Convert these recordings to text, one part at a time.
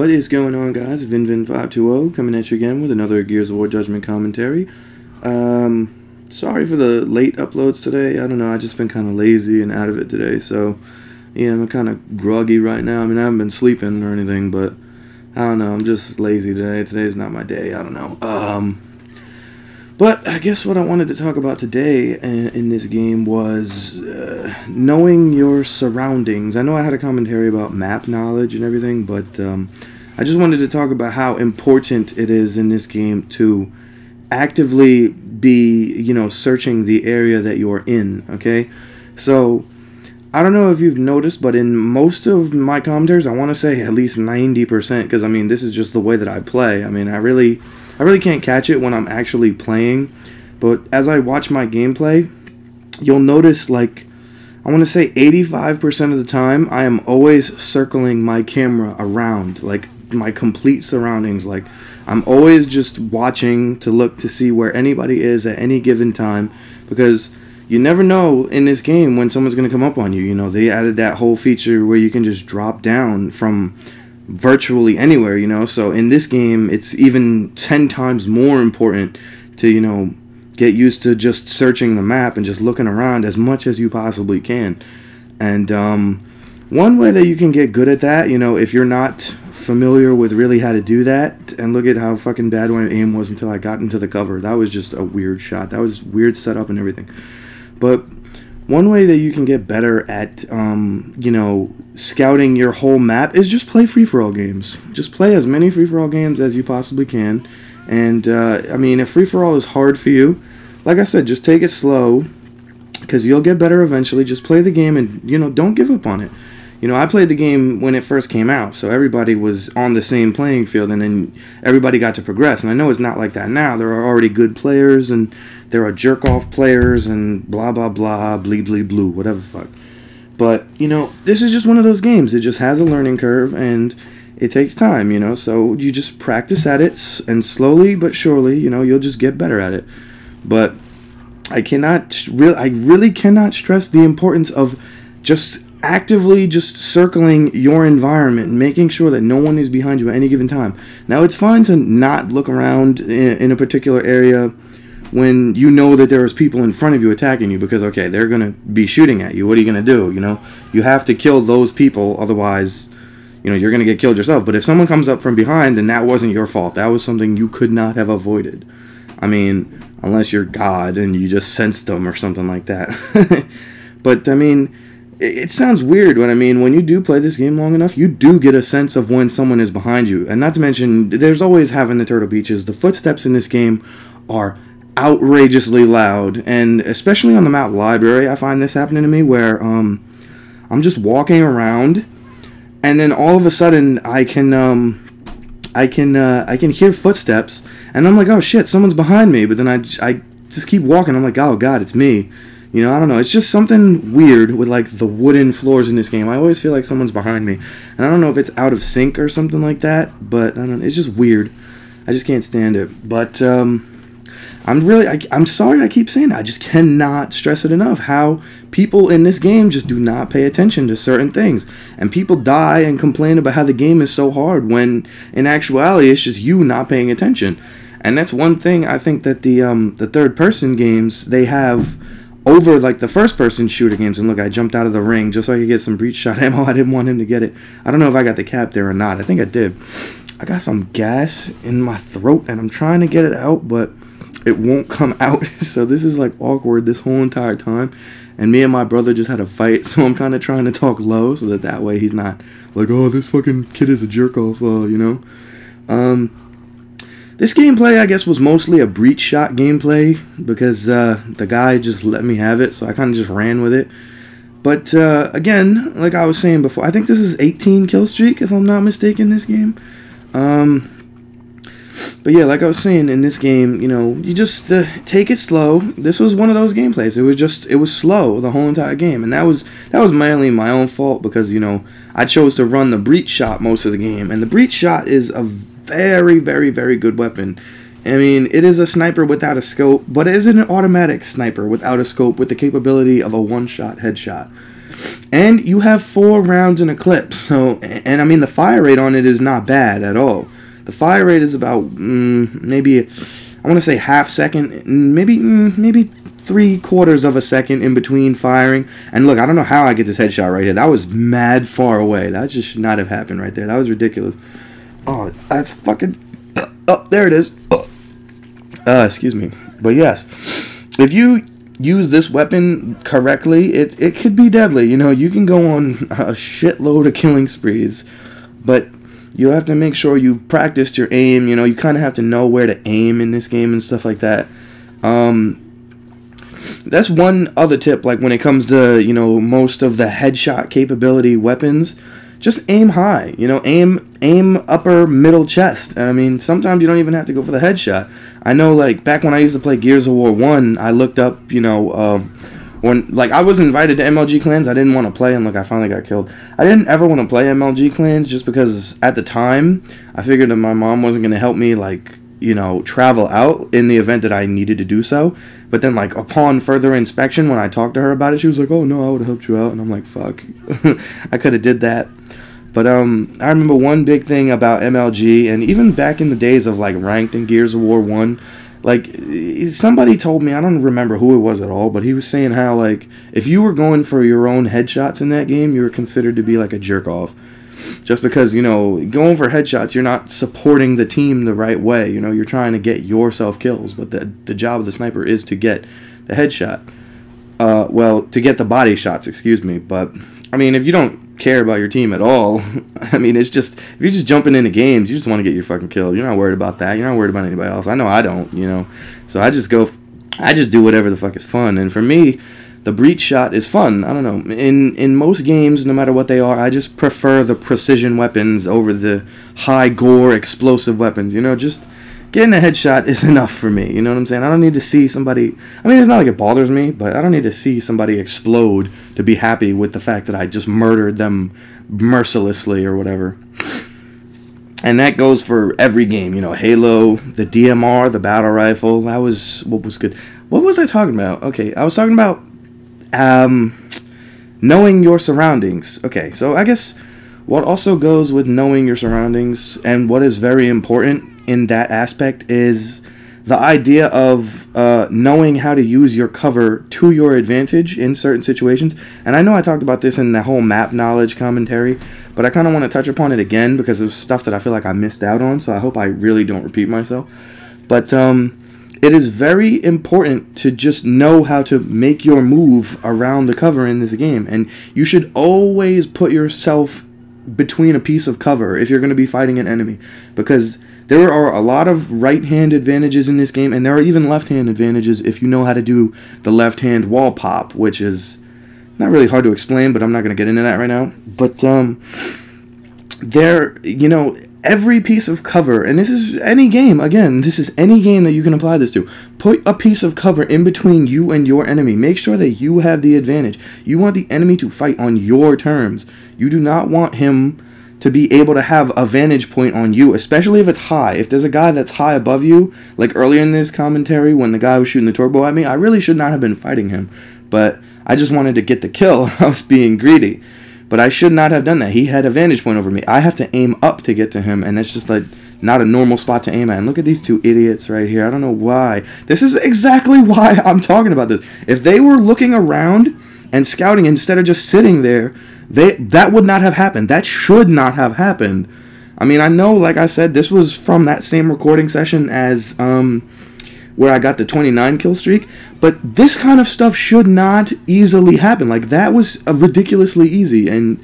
What is going on, guys? VinVin520 coming at you again with another Gears of War Judgment commentary. Sorry for the late uploads today. I don't know, I've just been kind of lazy and out of it today, so yeah, I'm kind of groggy right now. I mean, I haven't been sleeping or anything, but I don't know, I'm just lazy today. Today's not my day, I don't know. But I guess what I wanted to talk about today in this game was knowing your surroundings. I know I had a commentary about map knowledge and everything, but I just wanted to talk about how important it is in this game to actively be, searching the area that you're in, okay? So, I don't know if you've noticed, but in most of my commentaries, I want to say at least 90%, because, I mean, this is just the way that I play. I mean, I really can't catch it when I'm actually playing, but as I watch my gameplay, you'll notice, like, I want to say 85% of the time, I am always circling my camera around, like, my complete surroundings. Like, I'm always just watching to look to see where anybody is at any given time, because you never know in this game when someone's going to come up on you. You know, they added that whole feature where you can just drop down from virtually anywhere, so in this game it's even 10 times more important to, get used to just searching the map and just looking around as much as you possibly can. And one way that you can get good at that, if you're not familiar with really how to do that, and look at how fucking bad my aim was until I got into the cover. That was just a weird shot. That was weird setup and everything. But one way that you can get better at, scouting your whole map is just play free-for-all games. Just play as many free-for-all games as you possibly can. And, I mean, if free-for-all is hard for you, like I said, just take it slow, because you'll get better eventually. Just play the game and, don't give up on it. I played the game when it first came out, so everybody was on the same playing field, and then everybody got to progress. And I know it's not like that now. There are already good players, and there are jerk-off players, and blah, blah, blah, blee, blee, blue, whatever the fuck. But, this is just one of those games. It just has a learning curve, and it takes time, so you just practice at it, and slowly but surely, you'll just get better at it. But I really cannot stress the importance of just actively just circling your environment and making sure that no one is behind you at any given time. Now, it's fine to not look around in a particular area when you know that there is people in front of you attacking you, because, okay, they're going to be shooting at you. What are you going to do, You have to kill those people, otherwise, you're going to get killed yourself. But if someone comes up from behind, then that wasn't your fault. That was something you could not have avoided. I mean, unless you're God and you just sensed them or something like that. But, I mean, it sounds weird, but I mean, when you do play this game long enough, you do get a sense of when someone is behind you. And not to mention, there's always having the Turtle Beaches. The footsteps in this game are outrageously loud, and especially on the map Library, I find this happening to me, where I'm just walking around, and then all of a sudden I can hear footsteps, and I'm like, oh shit, someone's behind me. But then I just keep walking. I'm like, oh god, it's me. I don't know. It's just something weird with, like, the wooden floors in this game. I always feel like someone's behind me. And I don't know if it's out of sync or something like that, but I don't know. It's just weird. I just can't stand it. But I'm sorry I keep saying that. I just cannot stress it enough how people in this game just do not pay attention to certain things. And people die and complain about how the game is so hard, when in actuality it's just you not paying attention. And that's one thing I think that the third-person games, they have over, like, the first-person shooter games. And look, I jumped out of the ring just so I could get some breach shot ammo. I didn't want him to get it. I don't know if I got the cap there or not. I think I did. I got some gas in my throat, and I'm trying to get it out, but it won't come out. So this is, like, awkward this whole entire time. And me and my brother just had a fight, so I'm kind of trying to talk low so that way he's not like, oh, this fucking kid is a jerk-off, This gameplay, I guess, was mostly a breach shot gameplay, because the guy just let me have it, so I kind of just ran with it. But, again, like I was saying before, I think this is 18 kill streak, if I'm not mistaken, this game. But yeah, like I was saying, in this game, you just take it slow. This was one of those gameplays. It was slow the whole entire game, and that was mainly my own fault, because, I chose to run the breach shot most of the game, and the breach shot is a very, very, very good weapon. I mean, it is a sniper without a scope, but it is an automatic sniper without a scope with the capability of a one-shot headshot. And you have 4 rounds in a clip. So, and I mean, the fire rate on it is not bad at all. The fire rate is about maybe, I want to say half second, maybe 3/4 of a second in between firing. And look, I don't know how I get this headshot right here. That was mad far away. That just should not have happened right there. That was ridiculous. Oh, that's fucking... Oh, there it is. Excuse me. But yes, if you use this weapon correctly, it could be deadly. You know, you can go on a shitload of killing sprees, but you have to make sure you've practiced your aim. You know, you kind of have to know where to aim in this game and stuff like that. That's one other tip, like when it comes to, you know, most of the headshot capability weapons. Just aim high, you know, aim upper middle chest. And I mean, sometimes you don't even have to go for the headshot. I know, like, back when I used to play Gears of War 1, I looked up, you know, when, like, I was invited to MLG clans, I didn't want to play, and look, I finally got killed. I didn't ever want to play MLG clans just because at the time, I figured that my mom wasn't going to help me, like, you know, travel out in the event that I needed to do so. But then, like, upon further inspection, when I talked to her about it, she was like, oh, no, I would have helped you out. And I'm like, fuck. I could have did that. But I remember one big thing about MLG, and even back in the days of, like, ranked in Gears of War 1, like, somebody told me, I don't remember who it was at all, but he was saying how, like, if you were going for your own headshots in that game, you were considered to be, like, a jerk-off. Just because, you know, going for headshots, you're not supporting the team the right way. You know, you're trying to get yourself kills, but the job of the sniper is to get the headshot. Well, to get the body shots, excuse me. But, I mean, if you don't care about your team at all, I mean, it's just, if you're just jumping into games, you just want to get your fucking kill. You're not worried about that. You're not worried about anybody else. I know I don't, you know. So I just do whatever the fuck is fun. And for me, the breach shot is fun. I don't know. In most games, no matter what they are, I just prefer the precision weapons over the high gore explosive weapons. You know, just getting a headshot is enough for me. You know what I'm saying? I don't need to see somebody... I mean, it's not like it bothers me, but I don't need to see somebody explode to be happy with the fact that I just murdered them mercilessly or whatever. And that goes for every game. You know, Halo, the DMR, the battle rifle. That was... What was good? What was I talking about? Okay, I was talking about... knowing your surroundings. Okay, so I guess what also goes with knowing your surroundings, and what is very important in that aspect, is the idea of knowing how to use your cover to your advantage in certain situations. And I know I talked about this in the whole map knowledge commentary, but I kind of want to touch upon it again because of stuff that I feel like I missed out on, so I hope I really don't repeat myself. But it is very important to just know how to make your move around the cover in this game. And you should always put yourself between a piece of cover if you're going to be fighting an enemy. Because there are a lot of right-hand advantages in this game, and there are even left-hand advantages if you know how to do the left-hand wall pop, which is not really hard to explain, but I'm not going to get into that right now. But you know, every piece of cover, and this is any game, again, this is any game that you can apply this to. Put a piece of cover in between you and your enemy. Make sure that you have the advantage. You want the enemy to fight on your terms. You do not want him to be able to have a vantage point on you, especially if it's high. If there's a guy that's high above you, like earlier in this commentary when the guy was shooting the turbo at me, I really should not have been fighting him. But I just wanted to get the kill. I was being greedy. But I should not have done that. He had a vantage point over me. I have to aim up to get to him, and that's just like not a normal spot to aim at. And look at these two idiots right here. I don't know why. This is exactly why I'm talking about this. If they were looking around and scouting instead of just sitting there, that would not have happened. That should not have happened. I mean, I know, like I said, this was from that same recording session as where I got the 29 kill streak, but this kind of stuff should not easily happen. Like, that was ridiculously easy, and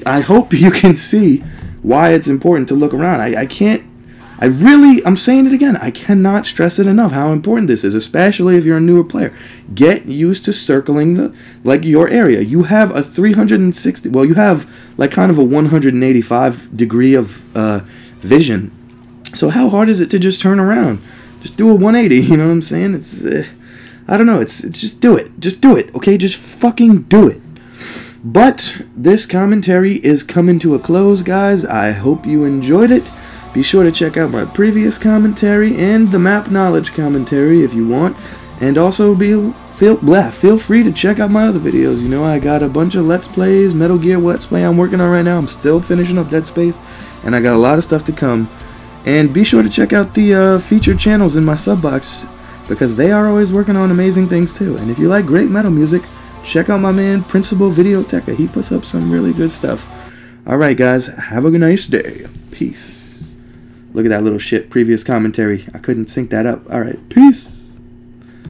I hope you can see why it's important to look around. I'm saying it again, I cannot stress it enough how important this is, especially if you're a newer player. Get used to circling your area. You have a 360, well, you have like kind of a 185 degree of vision. So how hard is it to just turn around? Just do a 180, you know what I'm saying? It's, I don't know, it's just do it. Just do it, okay? Just fucking do it. But this commentary is coming to a close, guys. I hope you enjoyed it. Be sure to check out my previous commentary and the map knowledge commentary if you want. And also feel free to check out my other videos. You know, I got a bunch of Let's Plays, Metal Gear Let's Play I'm working on right now. I'm still finishing up Dead Space, and I got a lot of stuff to come. And be sure to check out the featured channels in my sub box, because they are always working on amazing things too. And if you like great metal music, check out my man Principal Videoteca. He puts up some really good stuff. Alright guys, have a nice day. Peace. Look at that little shit previous commentary. I couldn't sync that up. Alright, peace.